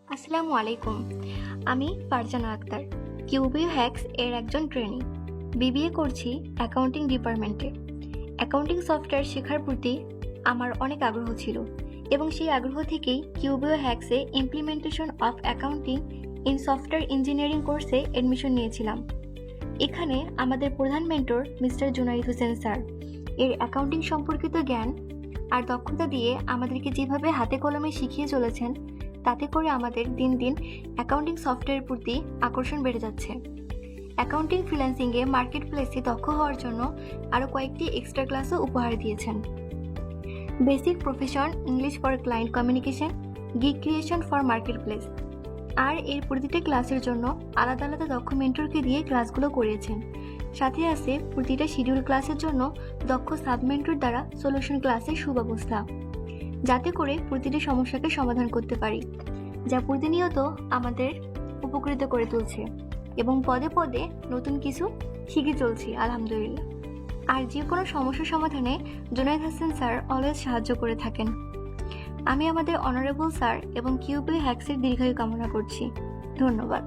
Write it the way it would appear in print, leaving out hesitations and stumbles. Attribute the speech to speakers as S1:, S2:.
S1: আসসালামু আলাইকুম। আমি ফারজানা আক্তার, কিউবিও হ্যাক্স এর একজন ট্রেনি। বিবিএ করছি অ্যাকাউন্টিং ডিপার্টমেন্টে। অ্যাকাউন্টিং সফটওয়্যার শেখার প্রতি আমার অনেক আগ্রহ ছিল এবং সেই আগ্রহ থেকেই কিউবিও হ্যাক্সে implementation of accounting in software engineering কোর্সে অ্যাডমিশন নিয়েছিলাম। এখানে আমাদের প্রধান mentor mister Junaid Hossain sir এর অ্যাকাউন্টিং সম্পর্কিত জ্ঞান আর দক্ষতা দিয়ে আমাদেরকে যেভাবে হাতে কলমে শিখিয়ে চলেছেন, তাতে করে আমাদের দিন দিন অ্যাকাউন্টিং সফটওয়্যারের প্রতি আকর্ষণ বেড়ে যাচ্ছে। অ্যাকাউন্টিং ফ্রিল্যান্সিংয়ে মার্কেট প্লেসে দক্ষ হওয়ার জন্য আরও কয়েকটি এক্সট্রা ক্লাসও উপহার দিয়েছেন। Basic profession English for client communication, gig creation for marketplace. আর এর প্রতিটা ক্লাসের জন্য আলাদা আলাদা দক্ষ মেন্টরকে দিয়ে ক্লাসগুলো করিয়েছেন। সাথে আছে প্রতিটা শিডিউল ক্লাসের জন্য দক্ষ সাবমেন্টর দ্বারা সলিউশন ক্লাসের সুব্যবস্থা, যাতে করে প্রতিটি সমস্যাকে সমাধান করতে পারি, যা প্রতিনিয়ত আমাদের উপকৃত করে তুলছে এবং পদে পদে নতুন কিছু শিখে চলছি আলহামদুলিল্লাহ। আর যে কোনো সমস্যা সমাধানে জুনাইদ হাসান স্যার অলওয়েজ সাহায্য করে থাকেন। আমি আমাদের অনারেবল স্যার এবং কিউবিও হ্যাক্সের দীর্ঘায়ু কামনা করছি। ধন্যবাদ।